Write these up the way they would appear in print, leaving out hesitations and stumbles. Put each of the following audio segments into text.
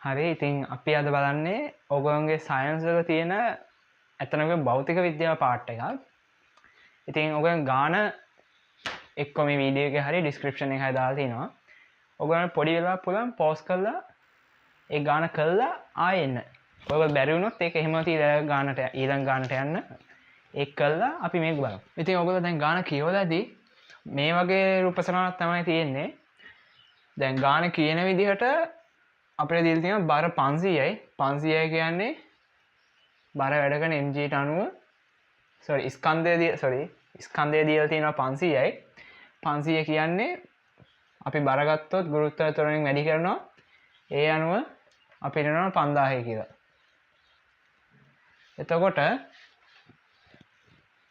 හරි ඉතින් අපි අද බලන්නේ ඕගොල්ලන්ගේ සයන්ස් වල තියෙන ඇත්තටම භෞතික විද්‍යාව පාර්ට් එකක්. ඉතින් ඕගොල්ලන් ගාන එක්ක මේ වීඩියෝ එකේ හරි ඩිස්ක්‍රිප්ෂන් එකේ දාලා තිනවා. ඕගොල්ලන් පොඩි වෙලාවක් පුළුවන් පෝස් කරලා ඒ ගාන කළා ආයෙ එන්න. ඔයගොල්ලෝ බැරි වුණොත් ඒක එහෙම තියලා ගානට ඊළඟ ගානට යන්න. ඒක කළා අපි මේක බලමු. ඉතින් ඕගොල්ලෝ දැන් ගාන කියවලාදී මේ වගේ රූපසරණක් තමයි තියෙන්නේ. දැන් ගාන කියන විදිහට අපිට දීලා තියෙනවා බර 500යි 500යි කියන්නේ බර වැඩ කරන mg ට අනුව ස්කන්ධය දීලා තියෙනවා 500යි 500 කියන්නේ අපි බර ගත්තොත් ගුරුත්වාකර්ෂණයෙන් වැඩි කරනවා ඒ අනුව අපිට එනවා 5000 කියලා. එතකොට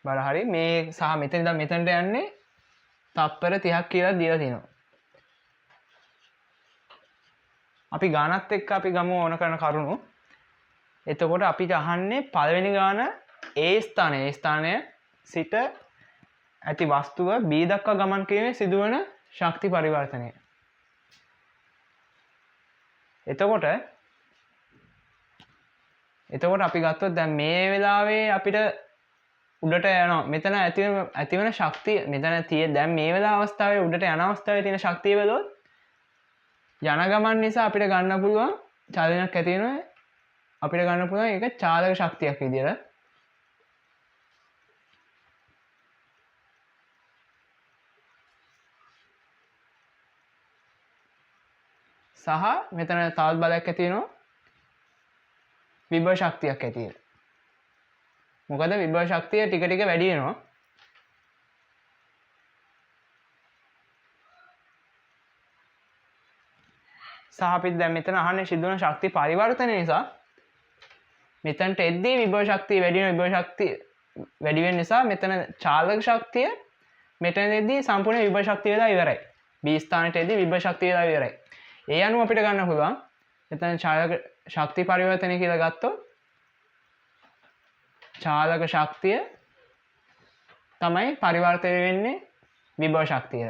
බර හරි මේ සහ මෙතන ඉඳන් මෙතනට යන්නේ තප්පර 30ක් කියලා දීලා තියෙනවා. අපි ගානත් එක්ක අපි ගමු ඕන කරන කරුණු. එතකොට අපිට අහන්නේ පළවෙනි ගාන A ස්ථානය සිට ඇති වස්තුව B දක්වා ගමන් කිරීමේ සිදුවන ශක්ති පරිවර්තනය. එතකොට අපි ගත්තොත් දැන් මේ වෙලාවේ අපිට උඩට යනවා. මෙතන ඇතිවන ශක්තිය මෙතන දැන් මේ වෙලාව අවස්ථාවේ උඩට යන අවස්ථාවේ තියෙන ශක්තිය බලුවොත් යන ගමන් නිසා අපිට ගන්න පුළුවන් චලනයක් ඇති වෙනවා. අපිට ගන්න පුළුවන් ඒක චාලක ශක්තියක් විදියට. සහ මෙතන තවත් බලයක් ඇති වෙනවා විභව ශක්තියක් ඇතියට. මොකද විභව ශක්තිය ටික ටික වැඩි වෙනවා. සහ අපි දැන් මෙතන අහන්නේ සිදුවන ශක්ති පරිවර්තනය නිසා මෙතනට එද්දී විභව ශක්තිය වැඩි වෙන විභව ශක්තිය වැඩි වෙන නිසා මෙතන චාලක ශක්තිය මෙතන එද්දී සම්පූර්ණ විභව ශක්තිය වෙලා ඉවරයි. B ස්ථානයට එද්දී විභව ශක්තිය වෙලා ඉවරයි. ඒ අනුව අපිට ගන්න පුළුවන් මෙතන චාලක ශක්ති පරිවර්තනය කියලා ගත්තොත් චාලක ශක්තිය තමයි පරිවර්තනය වෙන්නේ විභව ශක්තිය.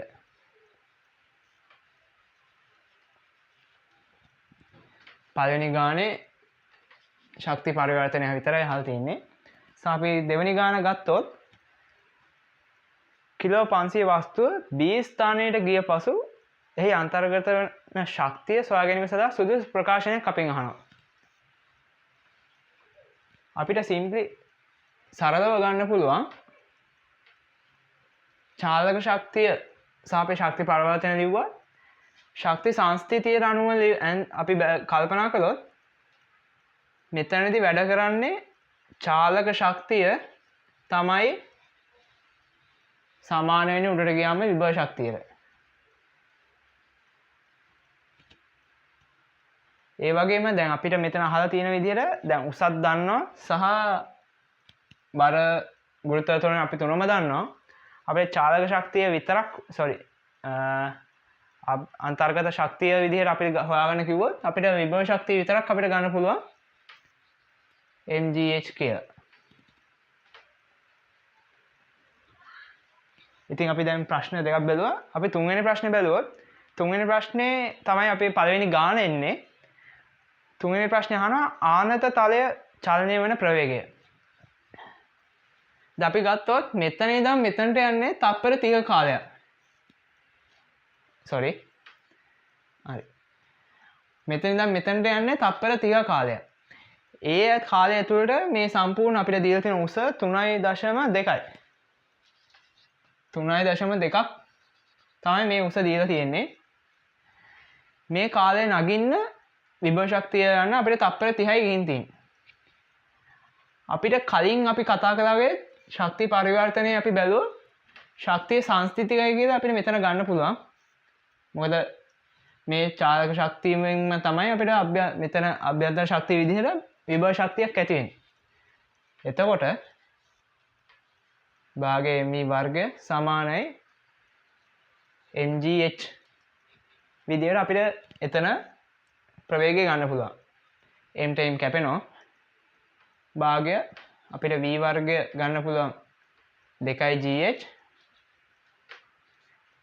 පළවෙනි ගානේ ශක්ති පරිවර්තනය විතරයි අහලා තියෙන්නේ. අපි දෙවෙනි ගාන ගත්තොත් කිලෝ 500 වස්තුව B ස්ථානයට ගිය පසු එහි අන්තර්ගත වන ශක්තිය සොයා ගැනීම සඳහා සුදුසු ප්‍රකාශනයක් අපෙන් අහනවා. අපිට සිම්පලි සරලව ගන්න පුළුවන් චාලක ශක්තිය සහ අපේ ශක්ති පරිවර්තන ලිව්වා ශක්ති සංස්ථිතියට අනුව අපි කල්පනා කළොත් මෙතනදී වැඩ කරන්නේ චාලක ශක්තිය තමයි සමාන වෙන්නේ උඩට ගියාම විභව ශක්තියට. ඒ වගේම දැන් අපිට මෙතන අහලා තියෙන විදිහට දැන් උසත් දන්නවා සහ බර ගුරුත්වාකර්ෂණ අපි තුනම දන්නවා. අපේ චාලක ශක්තිය විතරක් අන්තර්ගත ශක්තිය විදිහට අපිට හොයාගන්න කිව්වොත් අපිට විභව ශක්තිය විතරක් අපිට ගන්න පුළුවන් mgh කියලා. ඉතින් අපි දැන් ප්‍රශ්න දෙකක් බැලුවා. අපි තුන්වෙනි ප්‍රශ්නේ බැලුවොත් තුන්වෙනි ප්‍රශ්නේ තමයි අපේ පළවෙනි ගාන එන්නේ. තුන්වෙනි ප්‍රශ්නේ අහනවා ආනත තලය චලනය වන ප්‍රවේගය. දැන් අපි ගත්තොත් මෙතන ඉඳන් මෙතනට යන්නේ තප්පර 30 කාලයක්. හරි. මෙතන ඉඳන් මෙතනට යන්නේ තප්පර 30 කාලයක්. ඒ කාලය ඇතුළත මේ සම්පූර්ණ අපිට දීලා තියෙන උස 3.2යි. 3.2ක් තමයි මේ උස දීලා තියෙන්නේ. මේ කාලේ නගින්න විභව ශක්තිය යන අපිට තප්පර 30යි ගිහින් තියෙන්නේ. අපිට කලින් අපි කතා කළාගේ ශක්ති පරිවර්තනය අපි බැලුවොත් ශක්තිය සංස්ථිතිකයි කියලා අපිට මෙතන ගන්න පුළුවන්. මොකද මේ චාලක ශක්තියෙන්ම තමයි අපිට මෙතන අභ්‍යන්තර ශක්තිය විදිහට විභව ශක්තියක් ඇති වෙන්නේ. එතකොට භාගය m වර්ගය සමානයි mgh විදිහට අපිට එතන ප්‍රවේගය ගන්න පුළුවන්. m ට m කැපෙනවා. භාගය අපිට v වර්ගය ගන්න පුළුවන් 2gh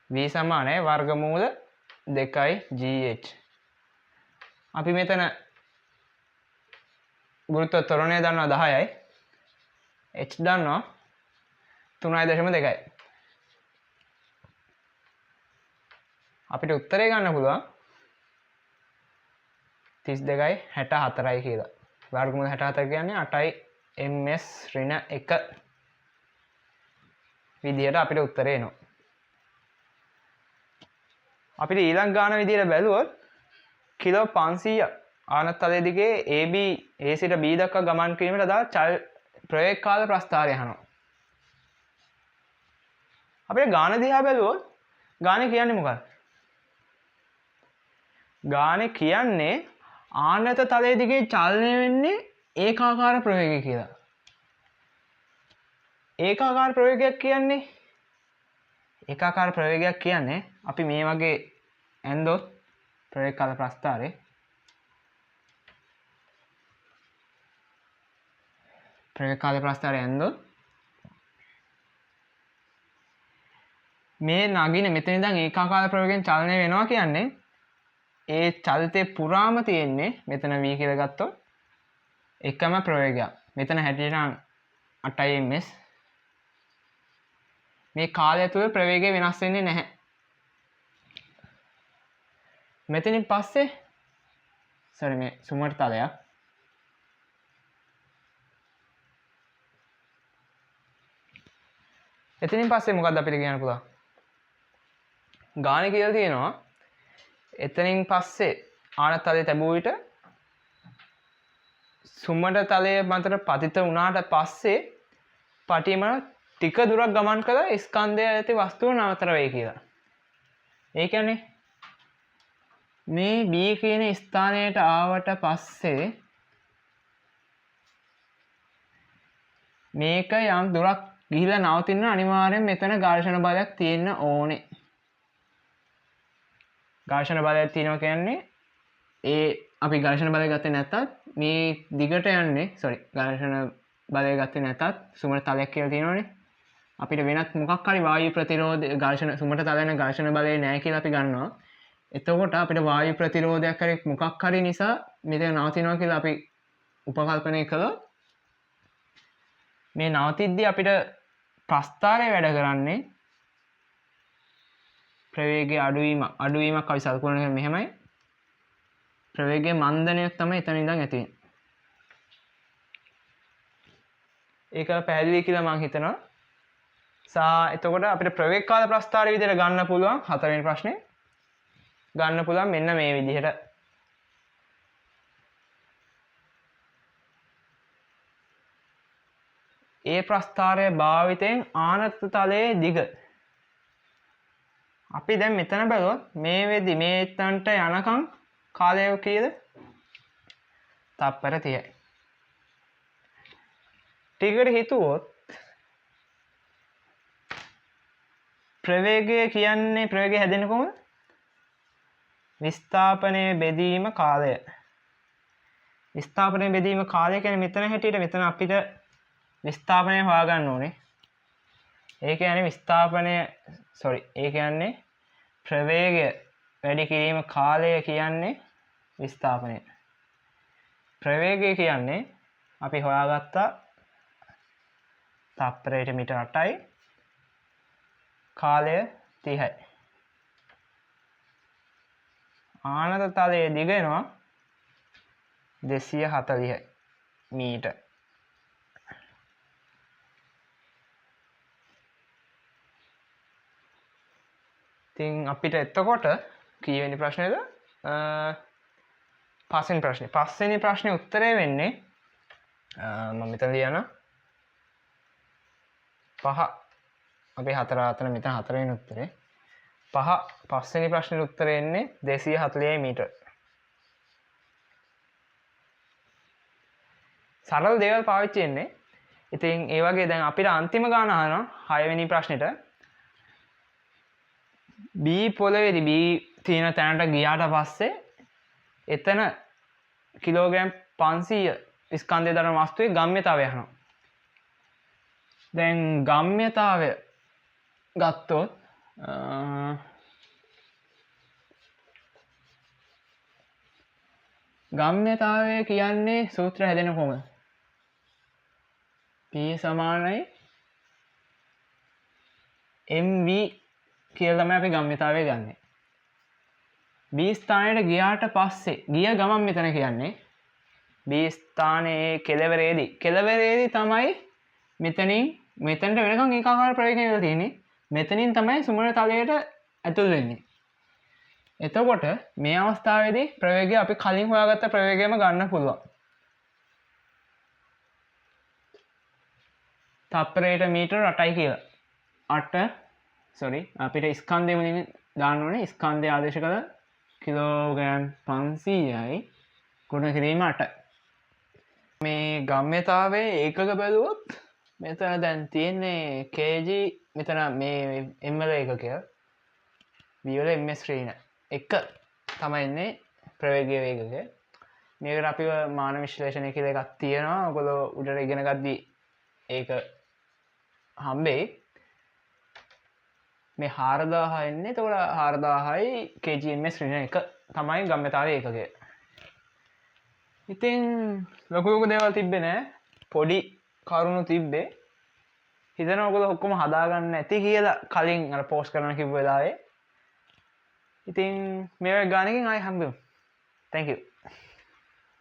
v සමානයි වර්ගමූල 2gh. අපි මෙතන ගුරුත්ව ත්වරණය දන්නවා 10යි. h දන්නවා 3.2යි. අපිට උත්තරේ ගන්න පුළුවන් 32යි 64යි කියලා. වර්ගමූල 64 කියන්නේ 8යි ms ඍණ 1 විදියට අපිට උත්තරේ එනවා. අපිට ඊළඟ ගාන විදියට බැලුවොත් කිලෝ 500 ආනත් තලයේ දිගේ AB A සිට B දක්වා ගමන් කිරීමට අදාළ ප්‍රවේග කාල ප්‍රස්ථාරය අහනවා. අපිට ගාන දිහා බැලුවොත් ගානේ කියන්නේ මොකක්ද? ගානේ කියන්නේ ආනත තලයේ දිගේ චලනය වෙන්නේ ඒකාකාර ප්‍රවේගය කියලා. ඒකාකාර ප්‍රවේගයක් කියන්නේ අපි මේ වගේ ඇන්දොත් ප්‍රවේග කාල ප්‍රස්ථාරේ ඇන්දොත් මේ නගින මෙතන ඉඳන් ඒකාකාර ප්‍රවේගයෙන් චලනය වෙනවා කියන්නේ ඒ චලිතේ පුරාම තියෙන්නේ මෙතන v කියලා ගත්තොත් එකම ප්‍රවේගයක්. මෙතන හැටියට 8යි ms. මේ කාලය තුළ ප්‍රවේගය වෙනස් වෙන්නේ නැහැ. මෙතනින් පස්සේ මේ සුමට තලයක් එතනින් පස්සේ මොකක්ද අපිට කියන්න පුළුවන්? ගානේ කියලා තියෙනවා එතනින් පස්සේ ආනත තලයේ තැබුව විට සුමට තලයේ මතට පතිත වුණාට පස්සේ පටියම ටික දුරක් ගමන් කළා ස්කන්ධය ඇති වස්තුව නතර වෙයි කියලා. ඒ කියන්නේ මේ B කියන ස්ථානයට ආවට පස්සේ මේක යම් දුරක් ගිහිලා නවතින අනිවාර්යෙන් මෙතන ඝර්ෂණ බලයක් තියෙන්න ඕනේ. ඝර්ෂණ බලයක් තියෙනවා කියන්නේ අපි ඝර්ෂණ බලය ගත්තේ නැත්තත් මේ දිගට යන්නේ ඝර්ෂණ බලය ගත්තේ නැත්තත් සුමට තලයක් කියලා තියෙනවනේ. අපිට වෙනත් මොකක් හරි වායු ප්‍රතිරෝධ ඝර්ෂණ සුමට තලයන ඝර්ෂණ බලය නැහැ කියලා අපි ගන්නවා. එතකොට අපිට වායු ප්‍රතිරෝධයක් හරි මොකක් හරි නිසා මෙතන නවතිනවා කියලා අපි උපකල්පනය කළොත් මේ නවතිද්දී අපිට ප්‍රස්ථාරය වැඩ කරන්නේ ප්‍රවේගයේ අඩුවීමක් අපි සලකුණු කරන්නේ මෙහෙමයි. ප්‍රවේගයේ මන්දනයක් තමයි එතන ඉඳන් ඇති වෙන්නේ. ඒක පැහැදිලි කියලා මම හිතනවා. එතකොට අපිට ප්‍රවේග කාල ප්‍රස්ථාරය විදිහට ගන්න පුළුවන් හතරවෙනි ප්‍රශ්නේ. ගන්න පුළුවන් මෙන්න මේ විදිහට. ඒ ප්‍රස්ථාරය භාවිතයෙන් ආනත තලයේ දිග. අපි දැන් මෙතන බැලුවොත් මේ වෙද්දි මේ එතනට යනකම් කාලය කීයද? තප්පර 30යි. ටිකට හිතුවොත් ප්‍රවේගය කියන්නේ ප්‍රවේගය හැදෙන්නේ කොහොමද? විස්ථාපනයේ බෙදීම කාලය. විස්ථාපනයේ බෙදීම කාලය කියන්නේ මෙතන හැටියට මෙතන අපිට විස්ථාපනය හොයාගන්න ඕනේ. ඒ කියන්නේ ප්‍රවේගය වැඩි කිරීම කාලය කියන්නේ විස්ථාපනය. ප්‍රවේගය කියන්නේ අපි හොයාගත්තා තප්පරයට මීටර් 8යි. කාලය 30යි. ආනත තලයේ දිග එනවා 240යි මීටර්. ඉතින් අපිට එතකොට කීවෙනි ප්‍රශ්නේද? පස්වෙනි ප්‍රශ්නේ. පස්වෙනි ප්‍රශ්නේ උත්තරය වෙන්නේ මම මෙතන ලියනවා 5. අපි 4 අතන මෙතන 4 වෙනි උත්තරේ. පස්වෙනි ප්‍රශ්නෙට උත්තරය එන්නේ 240 මීටර්. සරල දේවල් පාවිච්චි වෙන්නේ. ඉතින් ඒ වගේ දැන් අපිට අන්තිම ගාන අහනවා 6 වෙනි ප්‍රශ්නෙට. B පොළවේදී B තියෙන තැනට ගියාට පස්සේ එතන කිලෝග්‍රෑම් 500 ස්කන්ධය දරන වස්තුවේ ගම්‍යතාවය අහනවා. දැන් ගම්‍යතාවය ගත්තොත් ගම්‍යතාවය කියන්නේ සූත්‍ර හැදෙන කොහොමද? P සමානයි MV කියලා තමයි අපි ගම්‍යතාවය ගන්නෙ. B ස්ථානයට ගියාට පස්සේ ගිය ගමන් මෙතන කියන්නේ B ස්ථානයේ කෙළවරේදී තමයි මෙතනට වෙනකන් ඒකාකාර ප්‍රවේගයක් වෙලා තියෙන්නේ. මෙතනින් තමයි සුමන තලයට ඇතුල් වෙන්නේ. එතකොට මේ අවස්ථාවේදී ප්‍රවේගය අපි කලින් හොයාගත්ත ප්‍රවේගයම ගන්න පුළුවන්. තප්පරයට මීටර 8යි කියලා. 8 අපිට ස්කන්ධය මුලින් දාන්න ඕනේ. ස්කන්ධය ආදේශ කළ කිලෝග්‍රෑම් 500යි ගුණ කිරීම 8යි. මේ ගම්‍යතාවයේ ඒකක බැලුවොත් මෙතන දැන් තියෙන්නේ kg, මෙතන මේ m වල ඒකකය, v වල ms ශ්‍රේණ එක තමයි ඉන්නේ ප්‍රවේගීය වේගකය. මේකට අපිව මාන විශ්ලේෂණය කියලා එකක් තියෙනවා. ඔයගොල්ලෝ උඩට ඉගෙන ගද්දී ඒක හම්බෙයි. මේ 4000 එන්නේ. එතකොට 4000යි kgms ශ්‍රේණ එක තමයි ගම්‍යතාවයේ ඒකකය. ඉතින් ලොකු දේවල් තිබ්බේ නෑ. පොඩි කරුණු තිබ්බේ. හිතනවා ඔයගොල්ලෝ ඔක්කොම හදාගන්න ඇති කියලා කලින් අර පෝස්ට් කරන්න කිව්ව වෙලාවේ. ඉතින් මේ වගේ ගානකින් ආයෙ හම්බෙමු. Thank you.